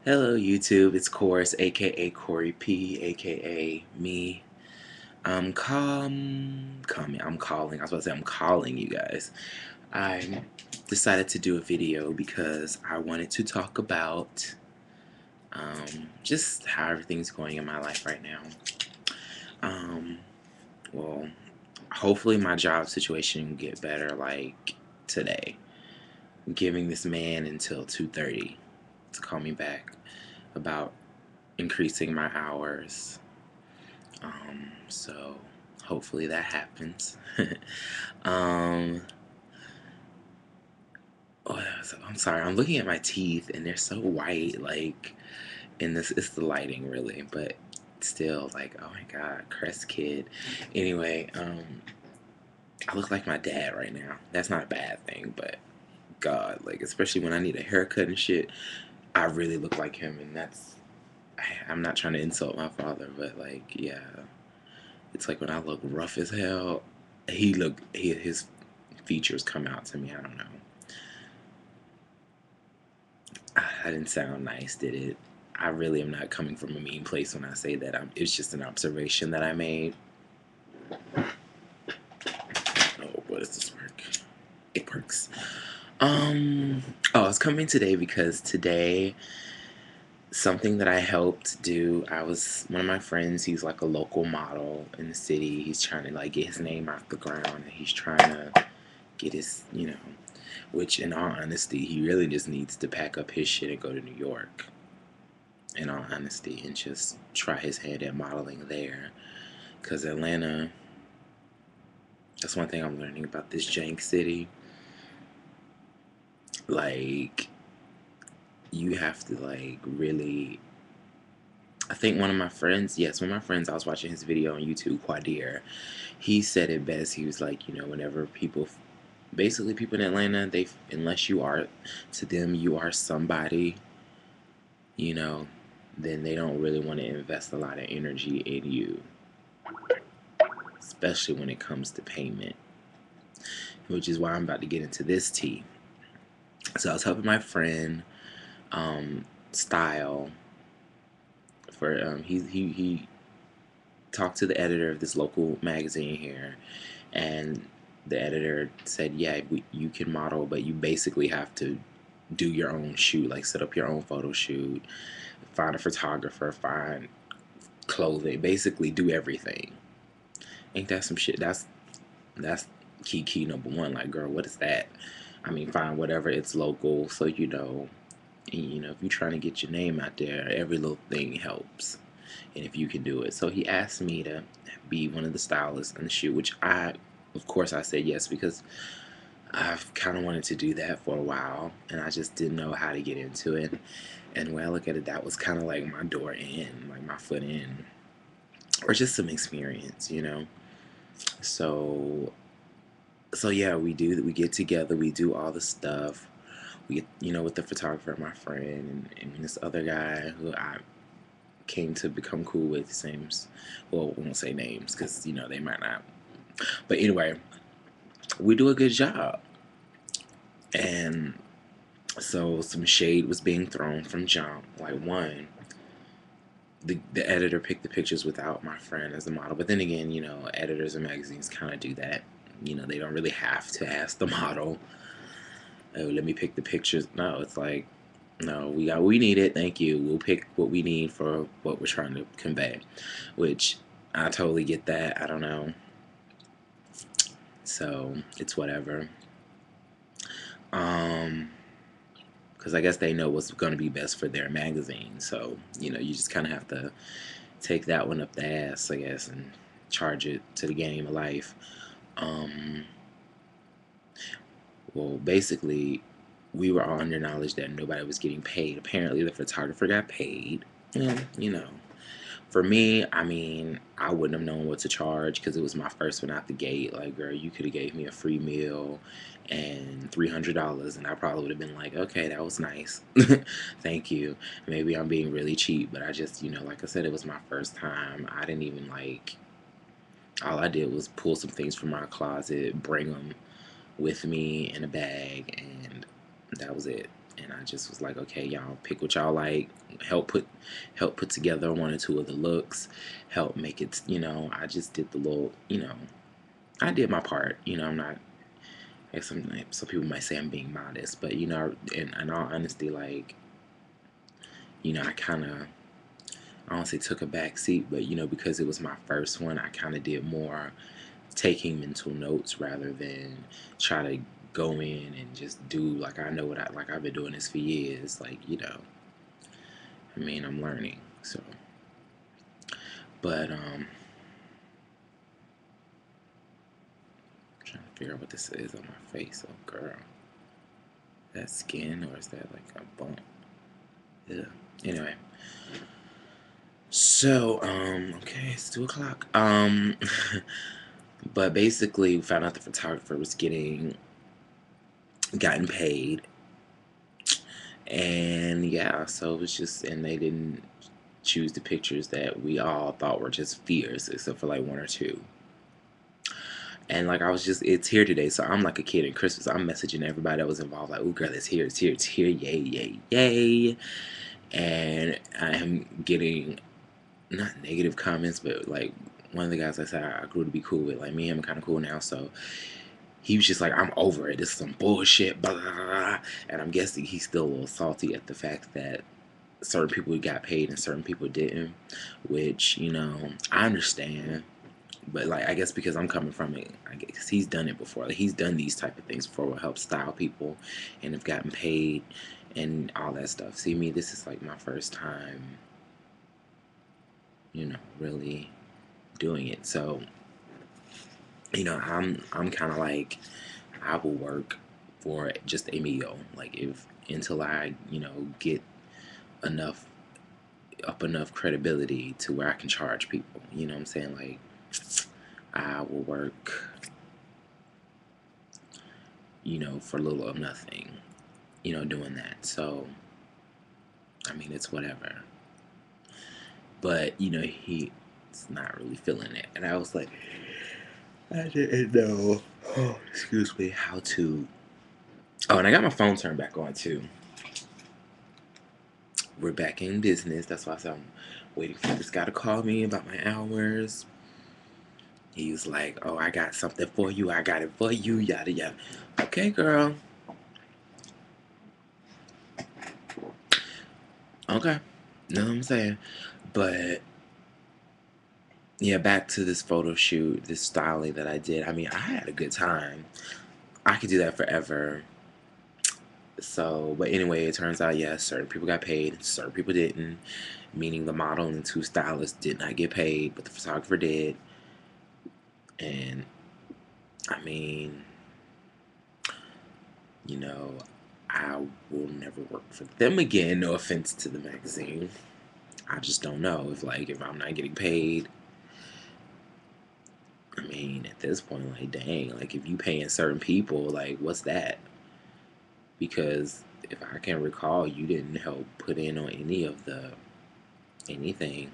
Hello YouTube, it's Course, aka Corey P, aka me. I'm calling. I was about to say I'm calling you guys. I decided to do a video because I wanted to talk about just how everything's going in my life right now. Um, well, hopefully my job situation will get better like today. I'm giving this man until 2:30 to call me back about increasing my hours. So hopefully that happens. um, I'm sorry. I'm looking at my teeth and they're so white. Like, and this is the lighting, really, but still, like, oh my God, Crest kid. Anyway, I look like my dad right now. That's not a bad thing, but God, like, especially when I need a haircut and shit, I really look like him, and I'm not trying to insult my father, but like, yeah. It's like when I look rough as hell, his features come out to me. I don't know. I didn't sound nice, did it? I really am not coming from a mean place when I say that. It's just an observation that I made. Oh, what does this work? It works. Um. Oh, I was coming today because today something that I helped do. I was one of my friends. He's like a local model in the city. He's trying to like get his name off the ground, and he's trying to get his, which in all honesty, he really just needs to pack up his shit and go to New York, in all honesty, and just try his hand at modeling there. Because Atlanta, that's one thing I'm learning about this jank city. Like, you have to, like, really. I think one of my friends, yes, one of my friends, I was watching his video on YouTube, Quadir. He said it best. He was like, whenever people, basically people in Atlanta, unless you are, to them, you are somebody, you know, then they don't really want to invest a lot of energy in you, especially when it comes to payment, which is why I'm about to get into this tea. So I was helping my friend style for he talked to the editor of this local magazine here, and the editor said, yeah, you can model, but you basically have to do your own shoot, like set up your own photo shoot, find a photographer, find clothing, basically do everything. Ain't that some shit? That's key number one. Like, girl, what is that? I mean, find whatever, it's local, so and, if you're trying to get your name out there, every little thing helps. And if you can do it. So he asked me to be one of the stylists in the shoot, which of course I said yes, because I've kind of wanted to do that for a while, and I just didn't know how to get into it. And when I look at it, that was kind of like my door in, like my foot in, or just some experience. So yeah, we get together, we do all the stuff. We get, with the photographer, my friend, and this other guy who I came to become cool with. Well, we won't say names because they might not. But anyway, we do a good job, and so some shade was being thrown from jump. Like, one, the editor picked the pictures without my friend as a model. But then again, editors and magazines kind of do that. They don't really have to ask the model, oh, let me pick the pictures. No, it's like, no, we need it. Thank you. We'll pick what we need for what we're trying to convey, which I totally get that. I don't know. So it's whatever. Because I guess they know what's going to be best for their magazine. So you just kind of have to take that one up the ass, I guess, and charge it to the game of life. Well, basically, we were all under knowledge that nobody was getting paid. Apparently, the photographer got paid. And, for me, I mean, I wouldn't have known what to charge because it was my first one out the gate. Like, girl, you could have gave me a free meal and $300, and I probably would have been like, okay, that was nice. Thank you. Maybe I'm being really cheap, but I just, like I said, it was my first time. I didn't even like. All I did was pull some things from my closet, bring them with me in a bag, and that was it. and I just was like, okay, y'all pick what y'all like, help put together one or two of the looks, help make it, I just did the little, I did my part. I'm not, like some people might say I'm being modest, but in all honesty, like, I kind of, I don't say took a back seat, but because it was my first one, I kind of did more taking mental notes rather than try to go in and just do like I know what I like. I've been doing this for years, like I mean, I'm learning. So, but trying to figure out what this is on my face. Oh, girl, that skin or is that like a bump? Yeah. Anyway, so okay, it's 2 o'clock. But basically, we found out the photographer was gotten paid, and yeah, so it was just, and they didn't choose the pictures that we all thought were just fierce, except for like one or two. And like I was just, it's here today, so I'm like a kid in Christmas. I'm messaging everybody that was involved, like, "Oh, girl, it's here, it's here, it's here, yay, yay, yay!" And I am getting not negative comments, but like one of the guys I said I grew to be cool with, like me and him are kind of cool now, so he was just like, "I'm over it. This is some bullshit." Blah, blah, blah. And I'm guessing he's still a little salty at the fact that certain people got paid and certain people didn't, which I understand. But like, I guess because I'm coming from it, I guess he's done it before. Like, he's done these type of things before, will help style people, and have gotten paid, and all that stuff. See me, this is like my first time, really doing it. So, I'm kind of like, I will work for just a meal, like if until I get enough enough credibility to where I can charge people. You know what I'm saying? Like, I will work, for little or nothing, doing that. So, I mean, it's whatever. But, he's not really feeling it. And I was like, I didn't know, oh, excuse me, how to. Oh, and I got my phone turned back on, too. We're back in business. That's why I said I'm waiting for this guy to call me about my hours. He was like, "Oh, I got something for you. I got it for you. Yada yada." Okay, girl. Okay. Know what I'm saying? But yeah, back to this photo shoot, this styling that I did. I mean, I had a good time. I could do that forever. So, but anyway, it turns out, yes, certain people got paid, certain people didn't. Meaning the model and the two stylists did not get paid, but the photographer did. And I mean, you know, I will never work for them again. No offense to the magazine. I just don't know if I'm not getting paid. I mean, at this point, like, dang, like if you paying certain people, like, what's that? Because if I can recall, you didn't help put in on any of the anything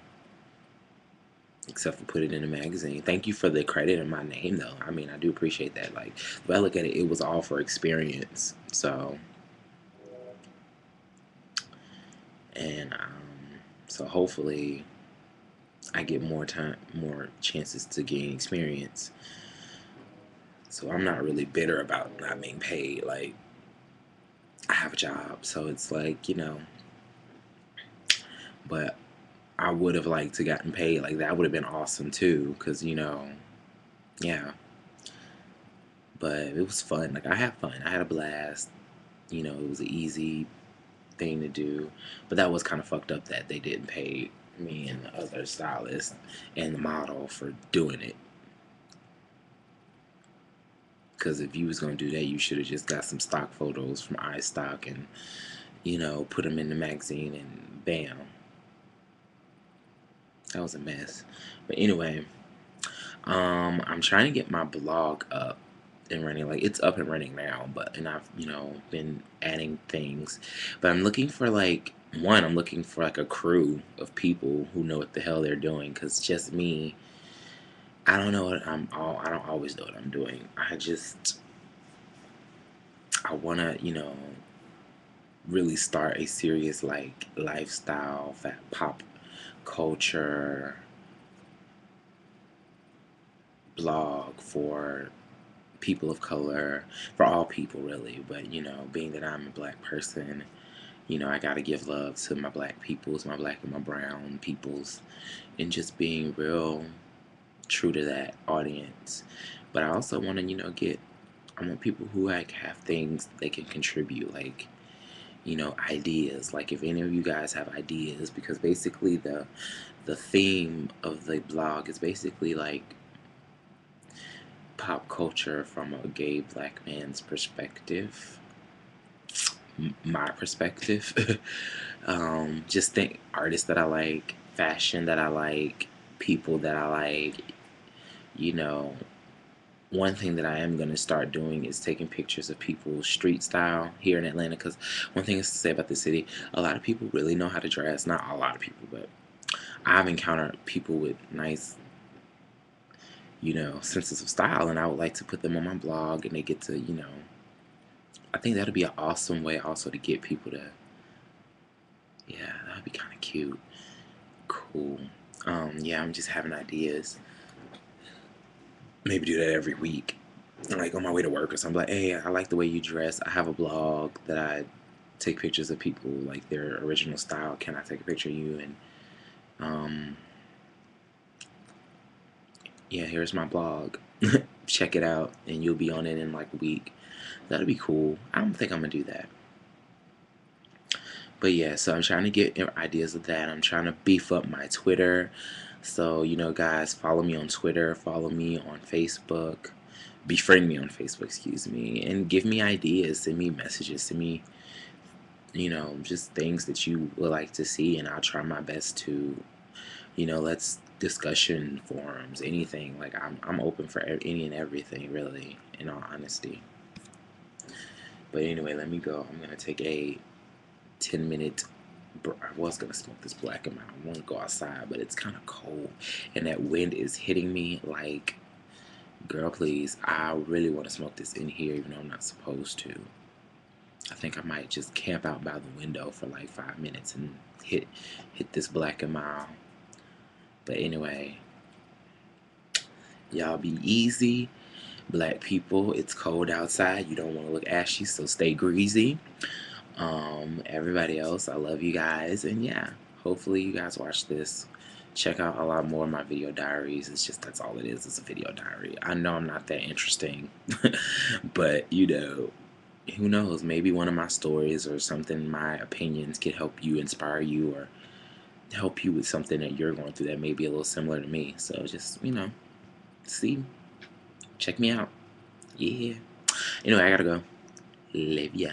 except for put it in a magazine. Thank you for the credit in my name, though. I mean, I do appreciate that. Like, if I look at it, it was all for experience. So, and so hopefully, I get more time, more chances to gain experience. So I'm not really bitter about not being paid. Like, I have a job, so it's like, but I would have liked to gotten paid. Like, that would have been awesome too, because yeah. But it was fun. Like, I had fun. I had a blast. It was an easy thing to do. But that was kind of fucked up that they didn't pay me and the other stylist and the model for doing it. Because if you was gonna do that, you should have just got some stock photos from iStock and put them in the magazine and bam. That was a mess. But anyway, I'm trying to get my blog up and running. Like, it's up and running now, and I've been adding things, but I'm looking for like I'm looking for like a crew of people who know what the hell they're doing, because just me, I don't know what I don't always know what I'm doing. I want to really start a serious like lifestyle, fat pop culture blog for people of color, for all people really. But you know, being that I'm a black person, you know, I gotta give love to my black peoples, my black and my brown peoples, and just being real true to that audience. But I also want to, you know, I want people who like have things they can contribute, like, you know, ideas. Like if any of you guys have ideas, because basically the theme of the blog is basically like pop culture from a gay black man's perspective, my perspective. Just think artists that I like, fashion that I like, people that I like. You know, one thing that I am going to start doing is taking pictures of people's street style here in Atlanta. Because one thing is to say about the city, a lot of people really know how to dress. Not a lot of people, but I've encountered people with nice, you know, senses of style, and I would like to put them on my blog, and they get to, you know, I think that'll be an awesome way also to get people to, yeah, that'd be kind of cute. Cool. Yeah, I'm just having ideas. Maybe do that every week. Like on my way to work or something. Like, hey, I like the way you dress. I have a blog that I take pictures of people like their original style. Can I take a picture of you? And yeah, here's my blog. Check it out, and you'll be on it in like a week. That'll be cool. I don't think I'm gonna do that. But yeah, so I'm trying to get ideas of that. I'm trying to beef up my Twitter. So, you know, guys, follow me on Twitter, follow me on Facebook, befriend me on Facebook, excuse me, and give me ideas, send me messages, send me, you know, just things that you would like to see, and I'll try my best to, you know, let's discussion forums, anything. Like, I'm open for any and everything, really, in all honesty. But anyway, let me go. I'm going to take a 10-minute. I was gonna smoke this black amount. I want to go outside, but it's kind of cold, and that wind is hitting me. Like, girl, please, I really want to smoke this in here, even though I'm not supposed to. I think I might just camp out by the window for like 5 minutes and hit this black and mild. But anyway, y'all be easy. Black people, it's cold outside. You don't want to look ashy, so stay greasy. Everybody else, I love you guys, and yeah, hopefully you guys watch this. Check out a lot more of my video diaries. It's just that's all it is. It's a video diary. I know I'm not that interesting, but you know, who knows? Maybe one of my stories or something, my opinions could help you, inspire you, or help you with something that you're going through that may be a little similar to me. So just, you know, see, check me out. Yeah. Anyway, I gotta go. Live ya.